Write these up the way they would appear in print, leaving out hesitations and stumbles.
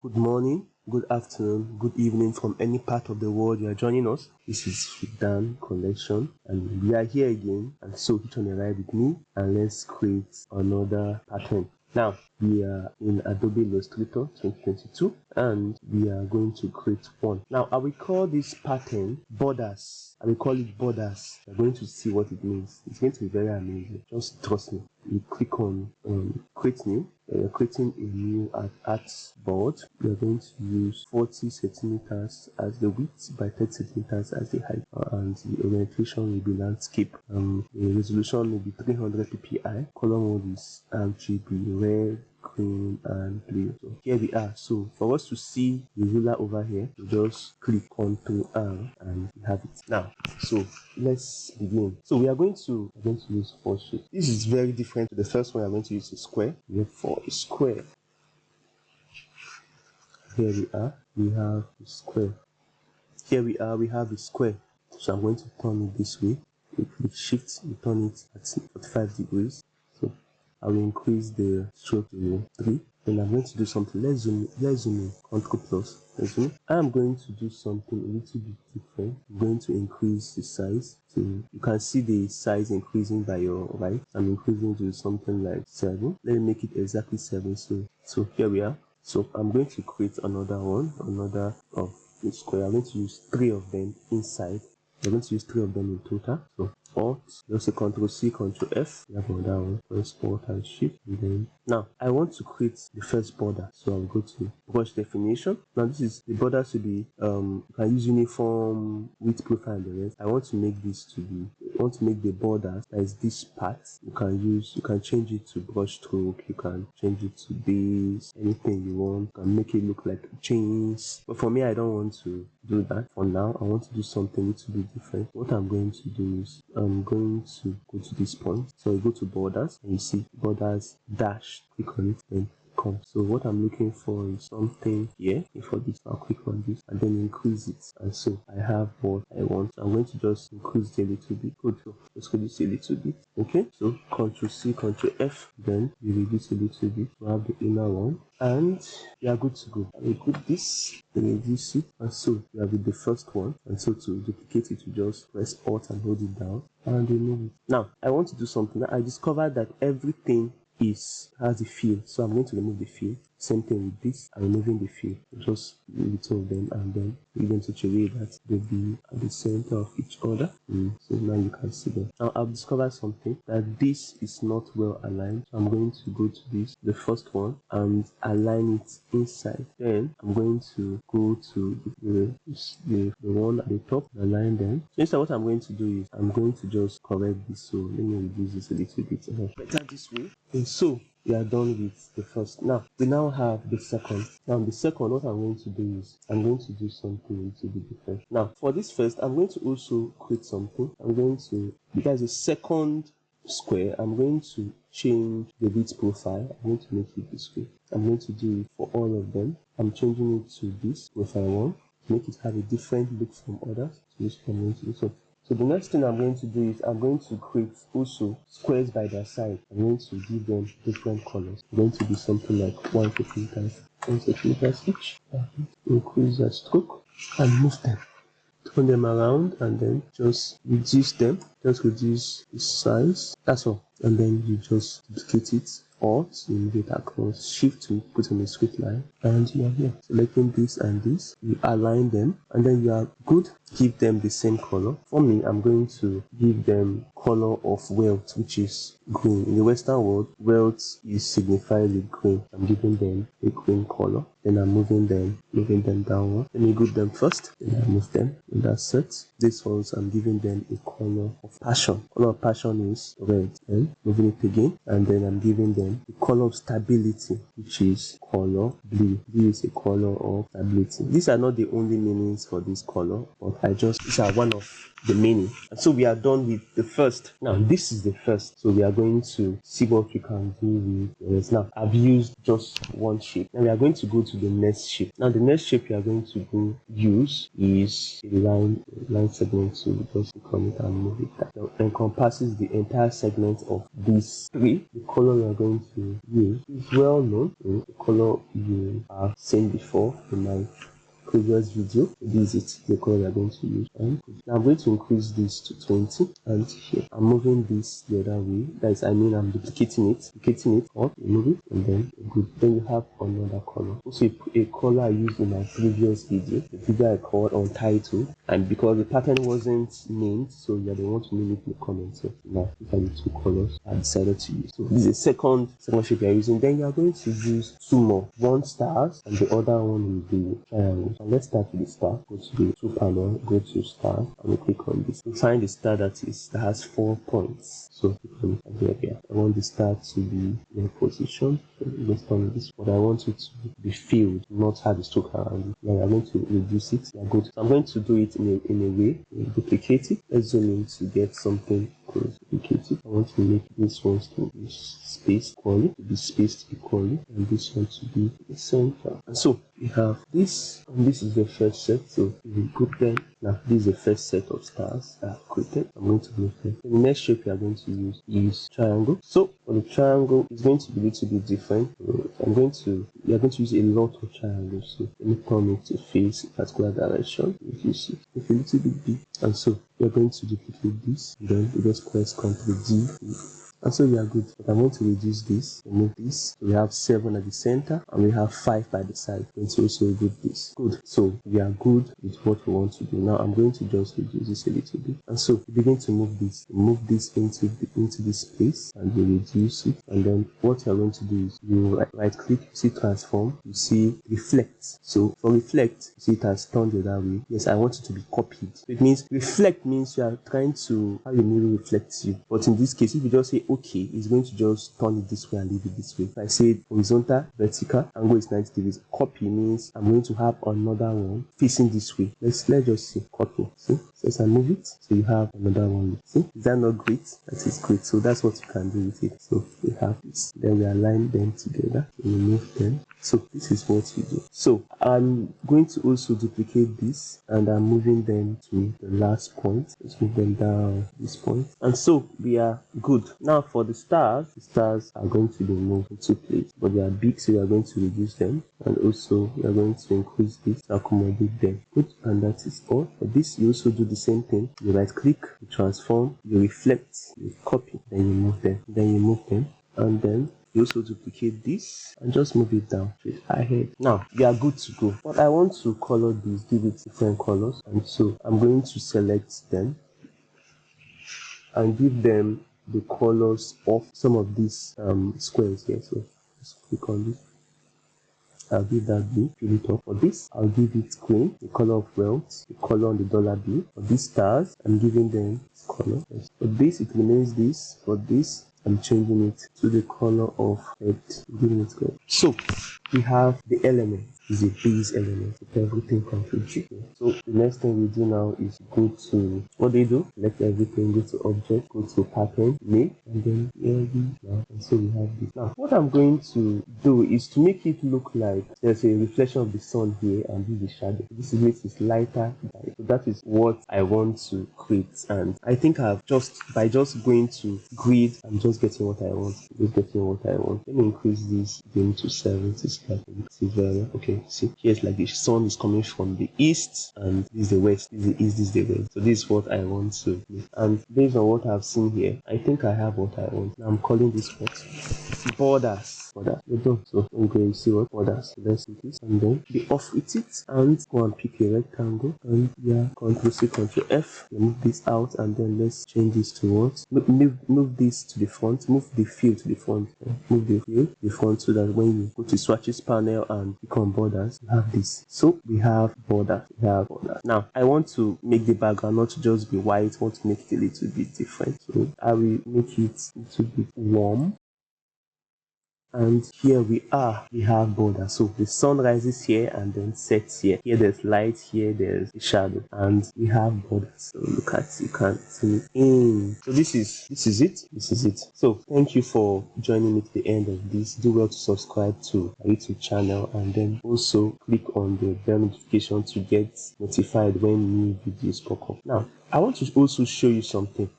Good morning, good afternoon, good evening from any part of the world you are joining us. This is Dan Collection and we are here again, and so hit on a ride with me and let's create another pattern. Now we are in Adobe Illustrator 2022 and we are going to create one. Now I will call this pattern borders. I will call it borders. You're going to see what it means. It's going to be very amazing. Just trust me. You click on create new. You're creating a new art board. You're going to use 40 centimeters as the width by 30 centimeters as the height, and the orientation will be landscape. The resolution will be 300 ppi. Color mode is RGB, red, green and blue. So here we are. So for us to see the ruler over here, you just click Ctrl R and we have it. Now, so let's begin. So we are going to use 4 shapes. This is very different to the first one. I'm going to use a square. For a square, here we are. We have a square. Here we are. We have a square. So I'm going to turn it this way. With shift, you turn it at 45 degrees. So I will increase the stroke to 3. Then I'm going to do something. Let's zoom in. Ctrl plus. Let's zoom in. I'm going to do something a little bit different. I'm going to increase the size. So you can see the size increasing by your right. I'm increasing to something like 7. Let me make it exactly 7. So here we are. So I'm going to create another one, another of the square. I'm going to use 3 of them inside. I'm going to use 3 of them in total. So Alt, just a Ctrl C, Ctrl F. We have another one. Press Alt and Shift. And then now I want to create the first border. So I'll go to brush definition. Now this is the border to be you can use uniform width profile and the rest. I want to make this to be the border that is this part. You can change it to brush stroke, you can change it to this, anything you want. You can make it look like chains. But for me, I don't want to do that. For now, I want to do something a little bit different. What I'm going to do is I'm going to go to this point. So I go to borders and you see borders dash, click on it, then come. So what I'm looking for is something here. For this, I'll click on this and then increase it. And so I have what I want. I'm going to just increase it a little bit. Good. So just reduce a little bit. Okay. So Ctrl C, Ctrl F. Then you reduce a little bit to have the inner one. And you are good to go. I will put this, then reduce it, and so you have with the first one. And so to duplicate it, you just press Alt and hold it down and remove it. Now I want to do something. I discovered that everything has a fill, so I'm going to remove the fill. Same thing with this. I'm removing the fill. Just little them and then leave them such a way that they'll be at the center of each other. So now you can see them. Now I've discovered something, that this is not well aligned. So I'm going to go to this, the first one, and align it inside. Then I'm going to go to the one at the top, align them. So instead, what I'm going to do is I'm going to just correct this. So let me reduce this a little bit. Better this way. And so we are done with the first. Now we now have the second. Now the second, what I'm going to do is I'm going to do something a little bit different. Now for this first, I'm going to also create something. I'm going to, because the second square, I'm going to change the width profile. I'm going to make it this way. I'm going to do it for all of them. I'm changing it to this profile one to make it have a different look from others. So this I'm going to do. So the next thing I'm going to do is I'm going to create also squares by their side. I'm going to give them different colors. I'm going to do something like 1 centimeters each. Increase that stroke and move them. Turn them around and then just reduce them. Just reduce the size. That's all. And then you just duplicate it. Alt, you move it across, Shift to put on a straight line, and you are here. Selecting this and this, you align them, and then you are good. Give them the same color. For me, I'm going to give them color of wealth, which is green. In the Western world, wealth is signified with green. I'm giving them a green color. Then I'm moving them downward. Let me group them first. Then I move them. And that's it. This ones, I'm giving them a color of passion. Color of passion is red. Then moving it again, and then I'm giving them the color of stability, which is color blue. Blue is a color of stability. These are not the only meanings for this color, but these are one of the many. And so we are done with the first. Now this is the first, so we are going to see what we can do with the rest. Now I've used just one shape. Now we are going to go to the next shape. Now the next shape we are going to go use is a line segment. So we just click on it and move it down. That encompasses the entire segment of these three. The color we are going to use is well known. The color you have seen before in my previous video. This is the color we are going to use. And now I'm going to increase this to 20, and here I'm moving this the other way. That is, I'm duplicating it up, move it, and then good. Then you have another color. Also a color I used in my previous video, the video I called Untitled, and because the pattern wasn't named, so you are the one to name it in the comments. So now these are the two colors I decided to use. So this is the second shape you are using. Then you are going to use two more, one stars and the other one will be triangle. And let's start with the star. Go to the two panel, go to star, and we click on this. We find the star that has 4 points. So click on it here. I want the star to be in a position. So let's turn this. But I want it to be filled, not have a stroke around it. Now I'm going to reduce it. Yeah, good. So I'm going to do it in a way. Duplicate it. Let's zoom in to get something close. Duplicate it. I want to make this one to be spaced equally, to be spaced equally, and this one to be the center. And so we have this, and this is the first set. So we group them. Now this is the first set of stars I have created. I'm going to move them. The next shape we are going to use is triangle. So for the triangle, it's going to be a little bit different. We are going to use a lot of triangles. So let me turn it to face a particular direction. If you see, it's a little bit big, and so we are going to duplicate this. And then we just press Ctrl D. And so we are good. But I'm going to reduce this, remove this. So we have 7 at the center and we have 5 by the side. I'm going to also remove this. Good. So we are good with what we want to do. Now I'm going to just reduce this a little bit. And so we begin to move this. Move this into this place, and you reduce it. And then what you're going to do is you right click, you see transform, you see reflect. So for reflect, you see it has turned the other way. Yes, I want it to be copied. So it means reflect means you are trying to how your mirror reflects you. But in this case, if you just say okay, it's going to just turn it this way and leave it this way. If I say horizontal, vertical, angle is 90 degrees. Copy means I'm going to have another one facing this way. Let's just see. Copy. See? So as I move it, so you have another one. See? Is that not great? That is great. So that's what you can do with it. So we have this. Then we align them together. So we move them. So this is what you do. So I'm going to also duplicate this, and I'm moving them to the last point. Let's move them down this point. And so we are good. Now for the stars are going to be moved into place, but they are big, so we are going to reduce them, and also we are going to increase this to accommodate them. Good, and that is all. For this, you also do the same thing. You right click, you transform, you reflect, you copy, then you move them, and then you also duplicate this and just move it down straight ahead. Now we are good to go, but I want to color this, give it different colors, and so I'm going to select them and give them the colors of some of these squares here. So just click on this. I'll give that blue, fill it up. For this, I'll give it green, the color of wealth, the color on the dollar bill. For these stars, I'm giving them this color. For this, it remains this. For this, I'm changing it to the color of red, giving it red. So we have the element. Is a base element with everything completely. So the next thing we do now is go to what they do. Select everything, go to object, go to pattern, make, and then now. And so we have this. Now what I'm going to do is to make it look like there's a reflection of the sun here, and this is shadow. This makes it lighter. So that is what I want to create, and I think by just going to grid, I'm just getting what I want. Let me increase this again to 70. Okay. See, here's like the sun is coming from the east, and this is the west. This is the east, this is the west. So this is what I want to do. And based on what I've seen here, I think I have what I want. Now I'm calling this what? Borders. So I'm going to see what borders. Let's see this, and then be off with it, and go and pick a rectangle, and Ctrl C, Ctrl F. Move this out, and then let's change this to what? Move this to the front. Move the fill to the front. Move the fill to the front, so that when you go to swatches panel and click on borders, you have this. So we have borders. Now I want to make the background not to just be white. I want to make it a little bit different. So I will make it a little bit warm. And here we have border. So the sun rises here and then sets here. Here there's light, here there's a shadow, and we have borders. So look at, you can see in. So this is it. So thank you for joining me to the end of this. Do well to subscribe to our YouTube channel, and then also click on the bell notification to get notified when new videos pop up. Now I want to also show you something.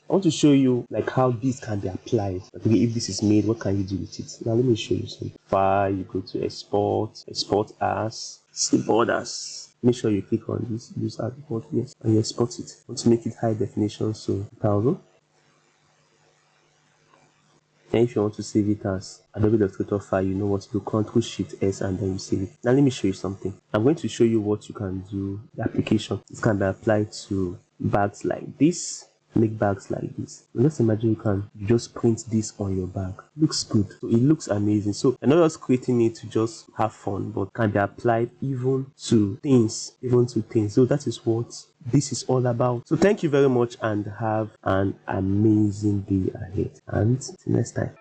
I want to show you like how this can be applied. Okay, if this is made, what can you do with it? Now let me show you something. File, you go to export as, see borders. Make sure you click on this, use as borders, yes, and you export it. I want to make it high definition, so 1000. And if you want to save it as Adobe Illustrator file, you know what to do. Ctrl+Shift+S and then you save it. Now let me show you something. I'm going to show you what you can do. The application. This can be applied to bags like this. Make bags like this. Let's imagine you can just print this on your bag. Looks good. So it looks amazing. So I'm not just creating it to just have fun, but can be applied even to things. So that is what this is all about. So thank you very much and have an amazing day ahead. And see you next time.